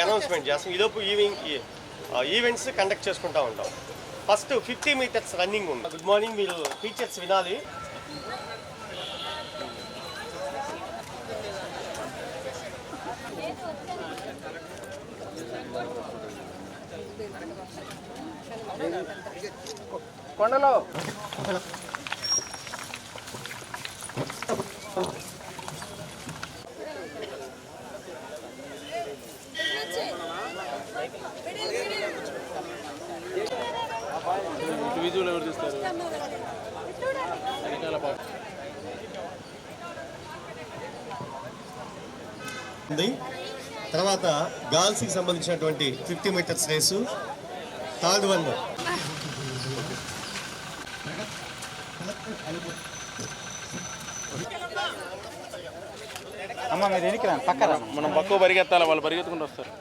Announcement చేస్తాం. ఈలోపు events conduct చేసుకుంటూ ఉంటాం. ఫస్ట్ 50 మీటర్స్ రన్నింగ్ ఉంది. గుడ్ మార్నింగ్, మీరు టీచర్స్ వినాలి. కొండలో విజువల్ ఎవరు తీస్తారు? తర్వాత గర్ల్స్కి సంబంధించినటువంటి 50 మీటర్స్ రేసు, థర్డ్ వన్ అమ్మ మీరు ఎనికి రా, పక్కన మనం పక్క పరిగెత్తాలి, వాళ్ళు పరిగెత్తుకుంటూ వస్తారు.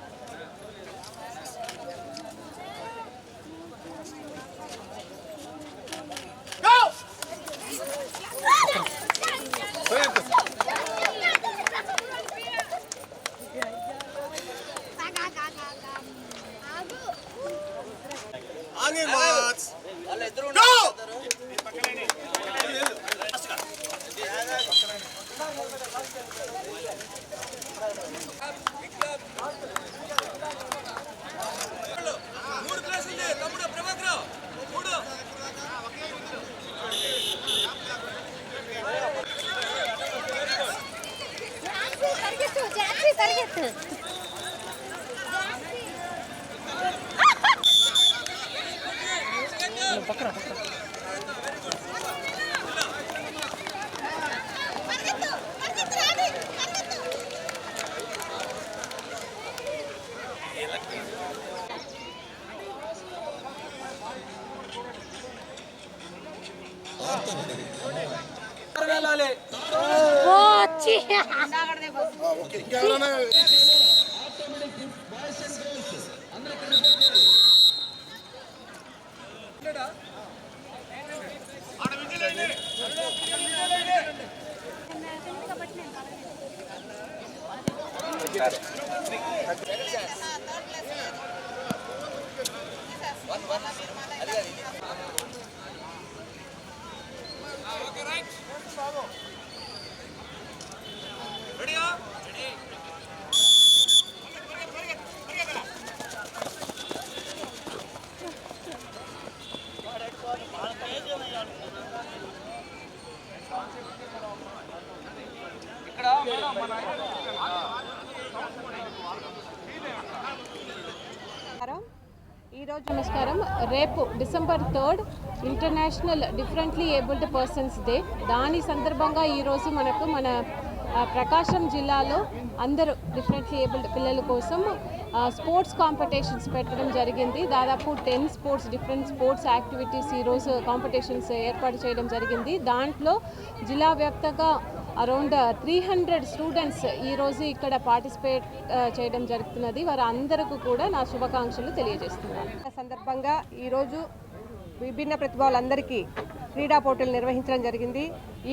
నమస్కారం. రేపు December 3 international differently abled persons day. దాని సందర్భంగా ఈరోజు మన ప్రకాశం జిల్లాలో అందరూ డిఫరెంట్లీ ఏబుల్డ్ పిల్లల కోసం స్పోర్ట్స్ కాంపిటీషన్స్ పెట్టడం జరిగింది. దాదాపు 10 డిఫరెంట్ స్పోర్ట్స్ యాక్టివిటీస్ ఈరోజు కాంపిటీషన్స్ ఏర్పాటు చేయడం జరిగింది. దాంట్లో జిల్లా వ్యాప్తంగా అరౌండ్ 300 స్టూడెంట్స్ ఈరోజు ఇక్కడ పార్టిసిపేట్ చేయడం జరుగుతున్నది. వారందరికీ కూడా నా శుభాకాంక్షలు తెలియజేస్తున్నాను. సందర్భంగా ఈరోజు విభిన్న ప్రతిభలందరికీ క్రీడా పోటీలు నిర్వహించడం జరిగింది.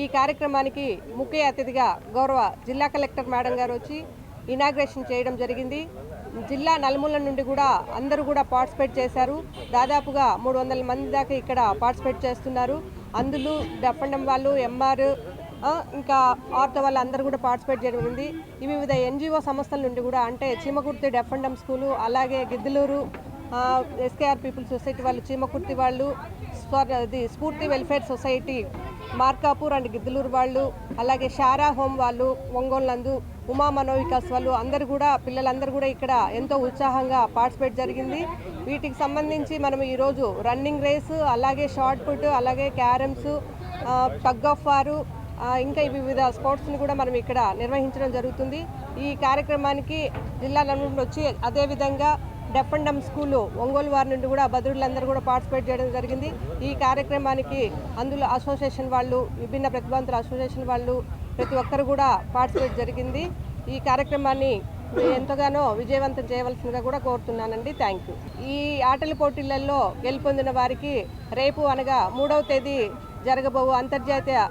ఈ కార్యక్రమానికి ముఖ్య అతిథిగా గౌరవ జిల్లా కలెక్టర్ మేడం గారు వచ్చి ఇనాగ్రేషన్ చేయడం జరిగింది. జిల్లా నలుమూల నుండి కూడా అందరూ కూడా పార్టిసిపేట్ చేశారు. దాదాపుగా 300 మంది దాకా ఇక్కడ పార్టిసిపేట్ చేస్తున్నారు. అందులో డెఫ్ఎండ్ఎం వాళ్ళు, ఎంఆర్, ఇంకా ఆర్తో వాళ్ళు అందరూ కూడా పార్టిసిపేట్ జరిగింది. వివిధ NGO సంస్థల నుండి కూడా, అంటే చీమకుర్తి డెఫ్ఎండ్ఎం స్కూలు, అలాగే గిద్దలూరు SKR పీపుల్ సొసైటీ వాళ్ళు, చీమకుర్తి వాళ్ళు, స్ఫూర్తి welfare society Markapur and Giddalur వాళ్ళు, అలాగే షారా హోమ్ వాళ్ళు, ఒంగోలు, ఉమా మనోవికాస్ వాళ్ళు అందరూ కూడా, పిల్లలందరూ కూడా ఇక్కడ ఎంతో ఉత్సాహంగా పార్టిసిపేట్ జరిగింది. వీటికి సంబంధించి మనం ఈరోజు రన్నింగ్ రేసు, అలాగే షార్ట్ పుట్, అలాగే క్యారమ్స్, టగ్ ఆఫ్ వారు, ఇంకా వివిధ స్పోర్ట్స్ని కూడా మనం ఇక్కడ నిర్వహించడం జరుగుతుంది. ఈ కార్యక్రమానికి జిల్లాల నుండి వచ్చి, అదేవిధంగా డెఫ్ఎండ్ఎం స్కూలు ఒంగోలు వారి నుండి కూడా బదురులందరూ కూడా పార్టిసిపేట్ చేయడం జరిగింది. ఈ కార్యక్రమానికి అందులో అసోసియేషన్ వాళ్ళు, విభిన్న ప్రతిభావంతుల అసోసియేషన్ వాళ్ళు, ప్రతి ఒక్కరు కూడా పార్టిసిపేట్ జరిగింది. ఈ కార్యక్రమాన్ని ఎంతగానో విజయవంతం చేయవలసిందిగా కూడా కోరుతున్నానండి. Thank you. ఈ ఆటల పోటీలలో గెలుపొందిన వారికి రేపు అనగా 3వ తేదీ జరగబోవు అంతర్జాతీయ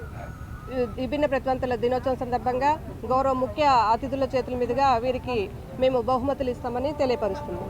విభిన్న ప్రతిభావంతుల దినోత్సవం సందర్భంగా గౌరవ ముఖ్య అతిథుల చేతుల మీదుగా వీరికి మేము బహుమతులు ఇస్తామని తెలియపరుస్తున్నాం.